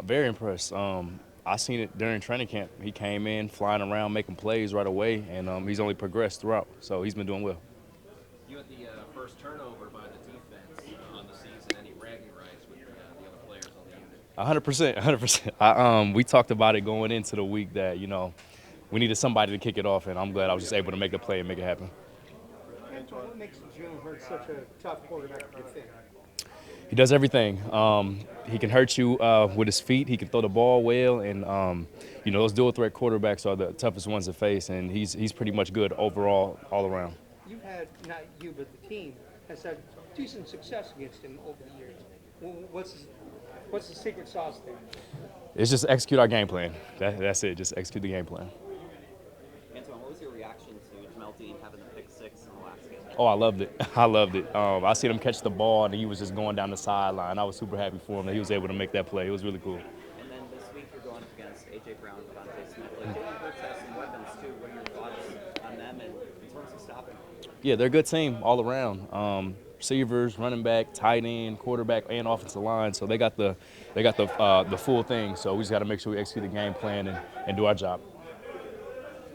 Very impressed. I seen it during training camp. He came in flying around, making plays right away, and he's only progressed throughout. So he's been doing well. You had the first turnover by the defense on the season. Any bragging rights with the other players on the unit? 100%, 100%. We talked about it going into the week that we needed somebody to kick it off, and I'm glad I was just able to make the play and make it happen. Antoine, what makes Jalen Hurts such a tough quarterback to defend? He does everything. He can hurt you with his feet. He can throw the ball well, and those dual threat quarterbacks are the toughest ones to face. And he's pretty much good overall, all around. You've had, not you, but the team has had decent success against him over the years. What's the secret sauce there? It's just execute our game plan. That's it. Just execute the game plan. Antoine, what was your reaction to Jamel Dean having the pick six in the last game? Oh, I loved it. I loved it. I seen him catch the ball, and he was just going down the sideline. I was super happy for him that he was able to make that play. It was really cool. And then this week you're going up against A.J. Brown and Devontae Smith. Like, Jalen Hurts has some weapons too. What are your thoughts on them and in terms of stopping? Yeah, they're a good team all around. Receivers, running back, tight end, quarterback, and offensive line. So they got the full thing. So we just got to make sure we execute the game plan and do our job.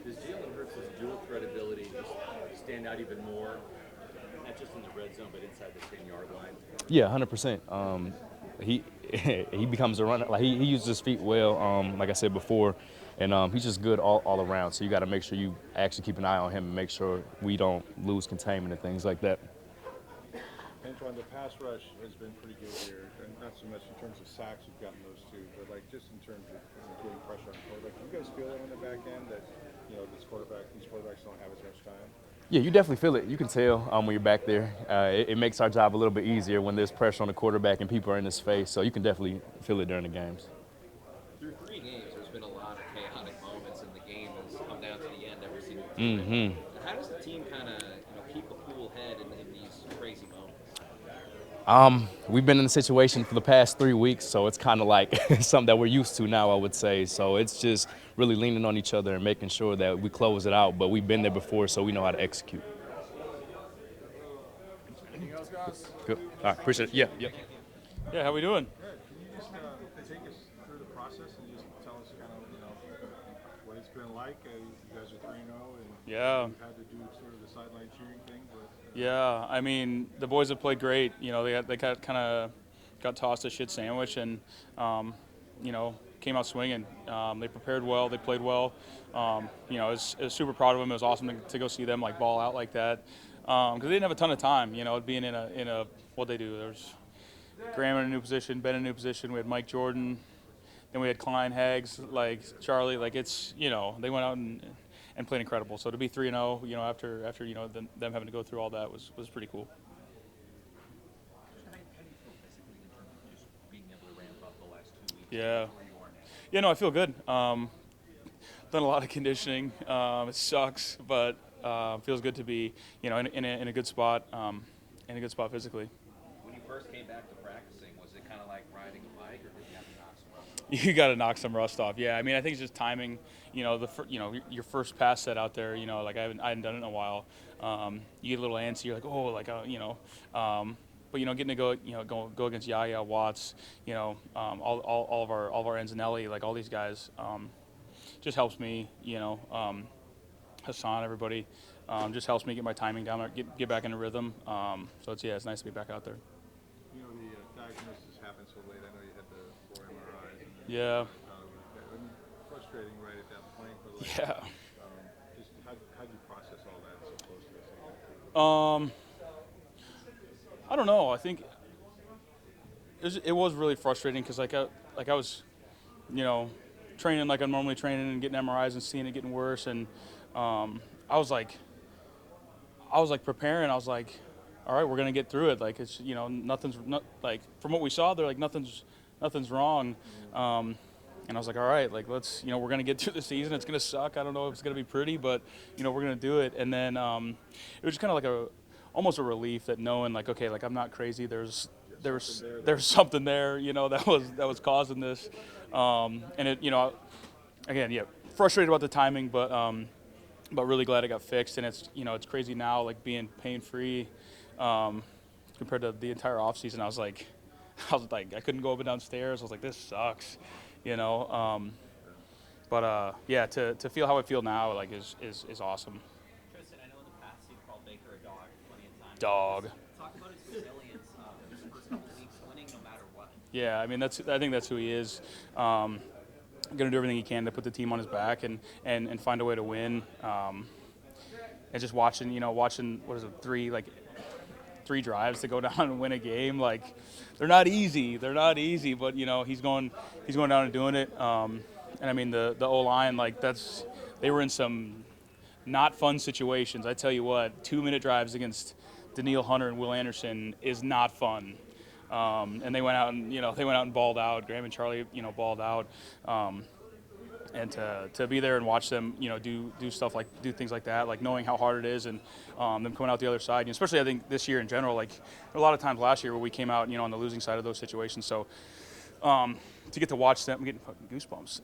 Does Jalen Hurts' dual threat ability just stand out even more, not just in the red zone, but inside the 10-yard line? Yeah, 100%. He he becomes a runner. Like he uses his feet well. Like I said before, and he's just good all around. So you got to make sure you actually keep an eye on him and make sure we don't lose containment and things like that. Antoine, the pass rush has been pretty good here, and not so much in terms of sacks, you've gotten those two, but like just in terms of getting pressure on the quarterback. Do you guys feel that on the back end that these quarterbacks don't have as much time? Yeah, you definitely feel it. You can tell when you're back there. It makes our job a little bit easier when there's pressure on the quarterback and people are in his face. So you can definitely feel it during the games. Through 3 games, there's been a lot of chaotic moments, and the game has come down to the end every single time. How does the team kind of keep a cool head in these crazy moments? We've been in the situation for the past 3 weeks, so it's kind of like something that we're used to now, I would say. So it's just really leaning on each other and making sure that we close it out. But we've been there before, so we know how to execute. Anything else, guys? Good. All right, appreciate it. Yeah, yep. Yeah, how we doing? Good. Can you just take us through the process and just tell us kind of what it's been like? You guys are 3-0, and Yeah. you've had to do sort of the sideline cheering thing, but Yeah, I mean, the boys have played great. They kind of got tossed a shit sandwich and, came out swinging. They prepared well. They played well. I was super proud of them. It was awesome to go see them like ball out like that because they didn't have a ton of time. Being in a what they do. There's Graham in a new position, Ben in a new position. We had Mike Jordan, then we had Klein, Hags, like Charlie. Like it's they went out and played incredible. So to be 3-0, after them having to go through all that was pretty cool. How do you feel physically in terms of just being able to ramp up the last 2 weeks? Yeah. Where you are now? Yeah, no, I feel good. Done a lot of conditioning. It sucks, but feels good to be, in a good spot, physically. When you first came back to practicing, was it kind of like riding a bike, or did you have to knock some rust off? You got to knock some rust off. Yeah, I mean, I think it's just timing. Your first pass set out there. Like I hadn't done it in a while. You get a little antsy. You're like, but getting to go against Yaya Watts, all of our Anzanelli, like all these guys, just helps me. Hassan, everybody, just helps me get my timing down, get back in a rhythm. So it's nice to be back out there. the diagnosis happened so late. I know you had the 4 MRIs. And Yeah. frustrating right at that point, but like, Yeah. just how'd you process all that so close to this again? I don't know. I think it was really frustrating because I was, training like I'm normally training and getting MRIs and seeing it getting worse, and I was like preparing. I was like, all right, we're gonna get through it. Like it's nothing's not like from what we saw, they're like nothing's wrong. And I was like, all right, like let's we're gonna get through the season. It's gonna suck. I don't know if it's gonna be pretty, but we're gonna do it. And then it was just kind of like almost a relief that knowing like okay, like I'm not crazy. There's something there, that was causing this. And it again, yeah, frustrated about the timing, but really glad it got fixed. And it's crazy now, like being pain free compared to the entire off season. I was like, I was like, I couldn't go up and down stairs. I was like, this sucks, you know. Yeah, to feel how I feel now, like, is awesome. Tristan, I know in the past you've called Baker a dog plenty of times. Dog. Talk about his resilience just in the first couple of weeks, winning no matter what. Yeah, I mean, I think that's who he is. Going to do everything he can to put the team on his back and find a way to win. And just watching, what is it, three drives to go down and win a game. Like, they're not easy, but he's going down and doing it. And I mean, the O-line, like, they were in some not fun situations. I tell you what, 2-minute drives against Danielle Hunter and Will Anderson is not fun. And they went out and balled out. Graham and Charlie, balled out. And to be there and watch them, do things like that, like knowing how hard it is, and them coming out the other side. And especially, I think this year in general, like a lot of times last year where we came out, on the losing side of those situations. So to get to watch them, I'm getting fucking goosebumps.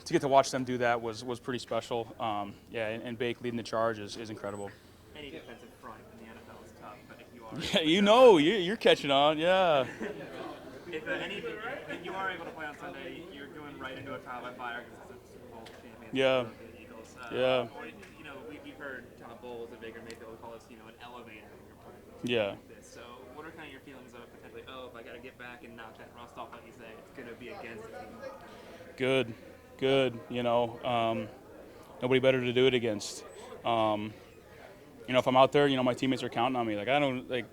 To get to watch them do that was pretty special. And Bake leading the charge is incredible. Any defensive front in the NFL is tough, but if you are, Yeah, you're catching on, yeah. if you are able to play on Sunday, you're going right into a trial by fire because it's a Super Bowl championship. Yeah. For the Eagles. Yeah. We've heard Todd Bowles and Baker Mayfield call this, an elevator when you're playing. Yeah. Like this. So, what are kind of your feelings of potentially? If I got to get back and knock that rust off, like you say, it's going to be against the team. Good. Nobody better to do it against. If I'm out there, my teammates are counting on me. Like, I don't, like,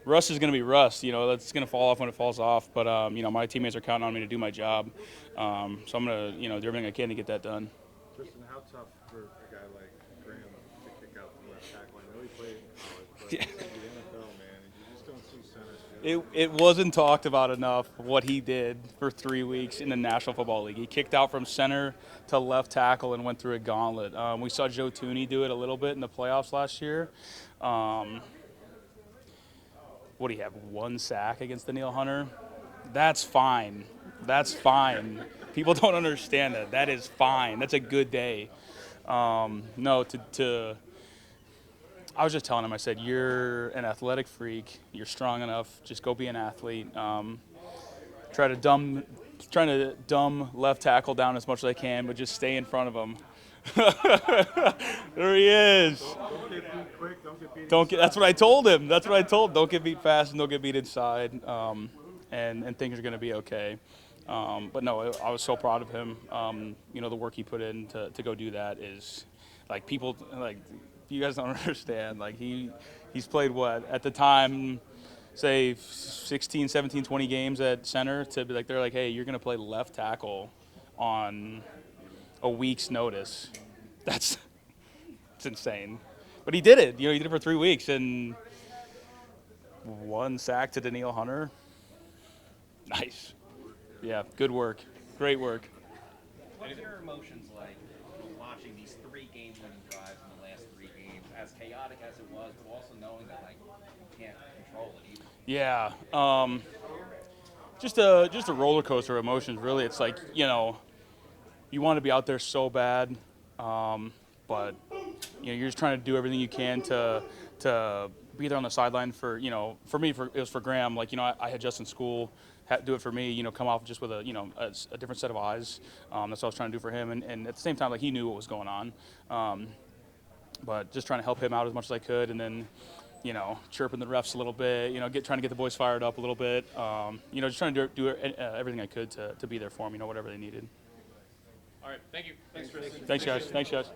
rust is going to be rust. That's going to fall off when it falls off. But, my teammates are counting on me to do my job. So I'm going to, do everything I can to get that done. Tristan, how tough for a guy like Graham to kick out the left tackle? I know he played in college, but Yeah. in the NFL, man, you just don't see centers do it. It wasn't talked about enough what he did for 3 weeks in the National Football League. He kicked out from center to left tackle and went through a gauntlet. We saw Joe Thuney do it a little bit in the playoffs last year. What do you have, 1 sack against Danielle Hunter? That's fine. People don't understand that. That is fine. That's a good day. I was just telling him, I said, you're an athletic freak. You're strong enough. Just go be an athlete. Trying to dumb left tackle down as much as I can, but just stay in front of him. There he is. Don't get beat quick, don't get beat That's what I told him. Don't get beat fast and don't get beat inside. And things are going to be okay. But no, I was so proud of him. The work he put in to go do that is, like, people, like, you guys don't understand. Like, he's played what at the time, say 16, 17, 20 games at center to be like, they're like, hey, you're going to play left tackle on a week's notice. It's insane. But he did it. He did it for 3 weeks and 1 sack to Danielle Hunter. Nice. Yeah, good work. Great work. What are your emotions like watching these 3 game-winning drives in the last 3 games, as chaotic as it was, but also knowing that, like, you can't control it either? Yeah. Just a roller coaster of emotions, really. It's like, you want to be out there so bad, but you're just trying to do everything you can to be there on the sideline for me, it was for Graham. Like, I had Justin School do it for me, come off just with a different set of eyes. That's what I was trying to do for him, and at the same time, like, he knew what was going on. But just trying to help him out as much as I could, and then chirping the refs a little bit, trying to get the boys fired up a little bit. Just trying to do everything I could to be there for them, whatever they needed. All right, thank you. Thanks, Tristan. Thanks, guys.